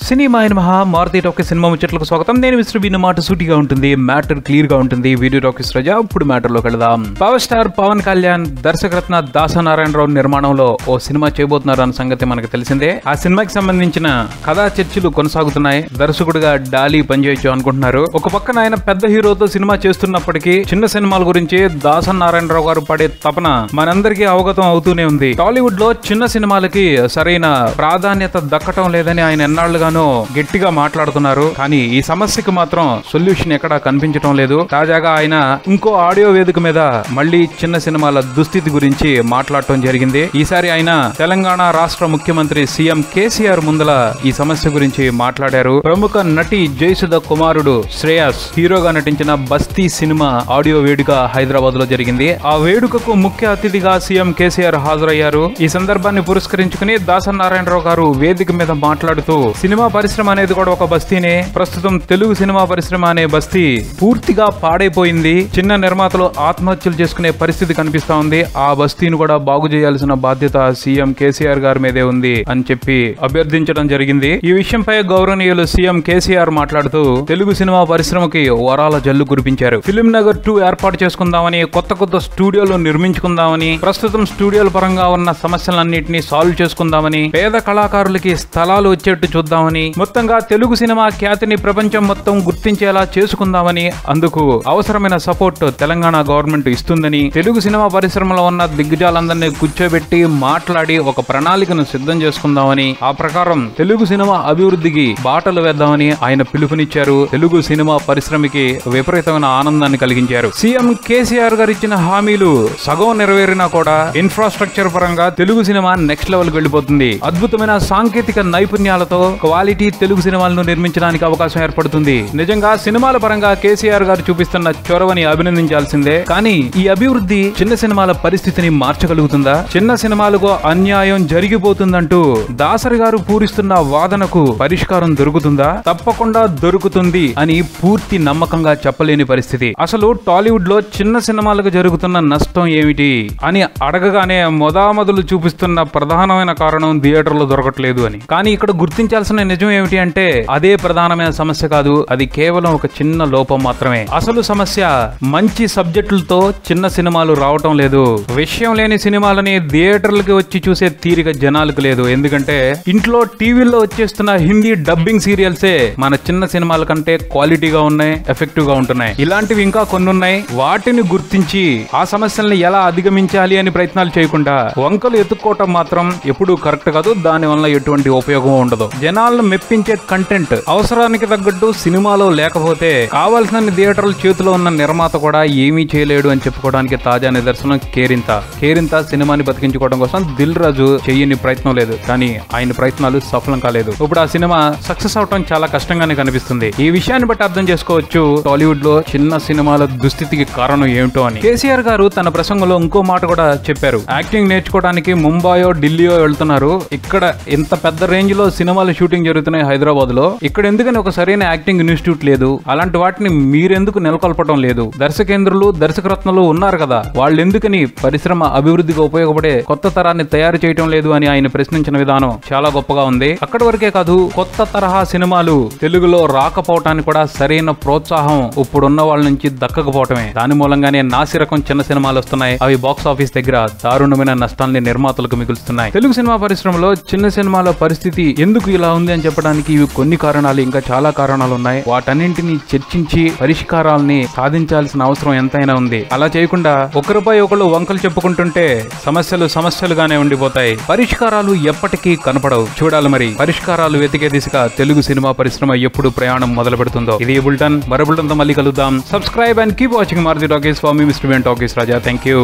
Cinema అయిన మహా Maruti talkies cinema ముచ్చట్లకు స్వాగతం. నేను మిస్టర్ బి. మాట సూటిగా ఉంటుంది, మ్యాటర్ క్లియర్ గా ఉంటుంది. వీడియో టాకీస్ రాజా. ఇప్పుడు మ్యాటర్ లోకి వెళదాం. పవర్ స్టార్ పవన్ కళ్యాణ్ దర్శకరత్న దాసనారాయణరావు నిర్మాణంలో ఓ సినిమా చేయబోతున్నారు అన్న సంగతి మనకు తెలిసిందే. ఆ సినిమాకి సంబంధించిన కథా చర్చలు కొనసాగుతున్నాయి. దర్శకుడిగా డాలీ పనిచేయచ్చు అనుకుంటున్నారు. ఒక పక్కన ఆయన పెద్ద హీరోతో సినిమా చేస్తున్నప్పటికీ చిన్న సినిమాల గురించి దాసనారాయణరావు గారు పడే తపన మనందరికీ అవగతం అవుతూనే ఉంది. టాలీవుడ్ లో చిన్న సినిమాలకి సరైన ప్రాధాన్యత దక్కటం లేదని ఆయన ఎన్నాళ్లుగా గట్టిగా మాట్లాడుతున్నారు. కానీ ఈ సమస్యకు మాత్రం సొల్యూషన్ ఎక్కడా కనిపించడం లేదు. తాజాగా ఆయన ఇంకో ఆడియో వేదిక మీద మళ్లీ చిన్న సినిమాల దుస్థితి గురించి మాట్లాడటం జరిగింది. ఈసారి ఆయన తెలంగాణ రాష్ట్ర ముఖ్యమంత్రి సీఎం కేసీఆర్ ముందల ఈ సమస్య గురించి మాట్లాడారు. ప్రముఖ నటి జయసుధ కుమారుడు శ్రేయస్ హీరోగా నటించిన బస్తీ సినిమా ఆడియో వేడుక హైదరాబాద్ లో జరిగింది. ఆ వేడుకకు ముఖ్య అతిథిగా సీఎం కేసీఆర్ హాజరయ్యారు. ఈ సందర్భాన్ని పురస్కరించుకుని దాసనారాయణరావు గారు వేదిక మీద మాట్లాడుతూ సినిమా పరిశ్రమ అనేది కూడా ఒక బస్తీనే. ప్రస్తుతం తెలుగు సినిమా పరిశ్రమ అనే బస్తీ పూర్తిగా పాడైపోయింది. చిన్న నిర్మాతలు ఆత్మహత్యలు చేసుకునే పరిస్థితి కనిపిస్తా ఉంది. ఆ బస్తీని కూడా బాగు చేయాల్సిన బాధ్యత సీఎం కేసీఆర్ గారి మీదే ఉంది అని చెప్పి అభ్యర్థించడం జరిగింది. ఈ విషయంపై గౌరవనీయులు సీఎం కేసీఆర్ మాట్లాడుతూ తెలుగు సినిమా పరిశ్రమకి వరాల జల్లు కురిపించారు. ఫిలిం నగర్ 2 ఏర్పాటు చేసుకుందామని, కొత్త స్టూడియోలు నిర్మించుకుందామని, ప్రస్తుతం స్టూడియోల పరంగా ఉన్న సమస్యలన్నింటినీ సాల్వ్ చేసుకుందామని, పేద కళాకారులకి స్థలాలు వచ్చేట్టు చూద్దామని, మొత్తంగా తెలుగు సినిమా ఖ్యాతిని ప్రపంచం మొత్తం గుర్తించేలా చేసుకుందామని, అందుకు అవసరమైన సపోర్ట్ తెలంగాణ గవర్నమెంట్ ఇస్తుందని, తెలుగు సినిమా పరిశ్రమలో ఉన్న దిగ్గజాలందరినీ కూర్చోబెట్టి మాట్లాడి ఒక ప్రణాళికను సిద్ధం చేసుకుందామని, ఆ ప్రకారం తెలుగు సినిమా అభివృద్ధికి బాటలు వేద్దామని ఆయన పిలుపునిచ్చారు. తెలుగు సినిమా పరిశ్రమకి విపరీతమైన ఆనందాన్ని కలిగించారు. సీఎం కేసీఆర్ గారు ఇచ్చిన హామీలు సగం నెరవేరినా కూడా ఇన్ఫ్రాస్ట్రక్చర్ పరంగా తెలుగు సినిమా నెక్స్ట్ లెవెల్ కి వెళ్ళిపోతుంది. అద్భుతమైన సాంకేతిక నైపుణ్యాలతో క్వాలిటీ తెలుగు సినిమాలను నిర్మించడానికి అవకాశం ఏర్పడుతుంది. నిజంగా సినిమాల పరంగా కేసీఆర్ గారు చూపిస్తున్న చొరవని అభినందించాల్సిందే. కానీ ఈ అభివృద్ధి చిన్న సినిమాల పరిస్థితిని మార్చగలుగుతుందా? చిన్న సినిమాలకు అన్యాయం జరిగిపోతుందంటూ దాసరి గారు పూరిస్తున్న వాదనకు పరిష్కారం దొరుకుతుందా? తప్పకుండా దొరుకుతుంది అని పూర్తి నమ్మకంగా చెప్పలేని పరిస్థితి. అసలు టాలీవుడ్ లో చిన్న సినిమాలకు జరుగుతున్న నష్టం ఏమిటి అని అడగగానే మొదామొదలు చూపిస్తున్న ప్రధానమైన కారణం థియేటర్లో దొరకట్లేదు అని. కానీ ఇక్కడ గుర్తించాల్సిన నిజం ఏమిటి అంటే అదే ప్రధానమైన సమస్య కాదు. అది కేవలం ఒక చిన్న లోపం మాత్రమే. అసలు సమస్య మంచి సబ్జెక్టులతో చిన్న సినిమాలు రావటం లేదు. విషయం లేని సినిమాలని థియేటర్లకి వచ్చి చూసే తీరిక జనాలకు లేదు. ఎందుకంటే ఇంట్లో టీవీల్లో వచ్చేస్తున్న హిందీ డబ్బింగ్ సీరియల్సే మన చిన్న సినిమాల కంటే క్వాలిటీగా ఉన్నాయి, ఎఫెక్టివ్ గా ఉంటున్నాయి. ఇలాంటివి ఇంకా కొన్ని ఉన్నాయి. వాటిని గుర్తించి ఆ సమస్యల్ని ఎలా అధిగమించాలి అని ప్రయత్నాలు చేయకుండా వంకలు ఎత్తుక్కోవటం మాత్రం ఎప్పుడూ కరెక్ట్ కాదు. దాని వల్ల ఎటువంటి ఉపయోగం ఉండదు. జనాలను మెప్పించే కంటెంట్ అవసరానికి తగ్గట్టు సినిమాలో లేకపోతే కావాల్సిన థియేటర్ల చేతిలో ఉన్న నిర్మాత కూడా ఏమీ చేయలేడు అని చెప్పుకోవడానికి తాజా నిదర్శనం కేరింత సినిమాని బతికించుకోవడం కోసం దిల్ రాజు చెయ్యని ప్రయత్నం లేదు. కానీ ఆయన ప్రయత్నాలు సఫలం కాలేదు. ఇప్పుడు ఆ సినిమా సక్సెస్ అవటం చాలా కష్టంగానే కనిపిస్తుంది. ఈ విషయాన్ని బట్టి అర్థం చేసుకోవచ్చు టాలీవుడ్ లో చిన్న సినిమాల దుస్థితికి కారణం ఏమిటో అని. కేసీఆర్ గారు తన ప్రసంగంలో ఇంకో మాట కూడా చెప్పారు. యాక్టింగ్ నేర్చుకోవడానికి ముంబాయో ఢిల్లీయో వెళ్తున్నారు. ఇక్కడ ఇంత పెద్ద రేంజ్ లో సినిమాలు షూటింగ్ జరుగుతున్నాయి హైదరాబాద్ లో. ఇక్కడ ఎందుకని ఒక సరైన యాక్టింగ్ ఇన్స్టిట్యూట్ లేదు? అలాంటి వాటిని మీరెందుకు నెలకొల్పడం లేదు? దర్శకేంద్రులు, దర్శకరత్నలు ఉన్నారు కదా, వాళ్ళు ఎందుకని పరిశ్రమ అభివృద్ధికి ఉపయోగపడే కొత్త తరాన్ని తయారు చేయటం లేదు అని ఆయన ప్రశ్నించిన విధానం చాలా గొప్పగా ఉంది. అక్కడి వరకే కాదు, కొత్త తరహా సినిమాలు తెలుగులో రాకపోవటానికి కూడా సరైన ప్రోత్సాహం ఇప్పుడున్న వాళ్ళ నుంచి దక్కకపోవటమే. దాని మూలంగానే నాసిరకం చిన్న సినిమాలు వస్తున్నాయి. అవి బాక్స్ ఆఫీస్ దగ్గర దారుణమైన నష్టాల్ని నిర్మాతలకు మిగులుస్తున్నాయి. తెలుగు సినిమా పరిశ్రమలో చిన్న సినిమాల పరిస్థితి ఎందుకు ఇలా ఉంది అని చెప్పడానికి ఇవి కొన్ని కారణాలు, ఇంకా చాలా కారణాలు ఉన్నాయి. వాటన్నింటినీ చర్చించి పరిష్కారాలని సాధించాల్సిన అవసరం ఎంతైనా ఉంది. అలా చేయకుండా ఒకరిపై ఒకరు వంకలు చెప్పుకుంటుంటే సమస్యలుగానే ఉండిపోతాయి. పరిష్కారాలు ఎప్పటికీ కనపడవు. చూడాలి మరి పరిష్కారాలు వెతికే దిశగా తెలుగు సినిమా పరిశ్రమ ఎప్పుడు ప్రయాణం మొదలు పెడుతుందో. ఇది బుల్టన్. మరో బుల్టన్ తో మళ్ళీ కలుద్దాం. Subscribe and keep watching Maruthi talkies. For me mister B. Talkies Raja. Thank you.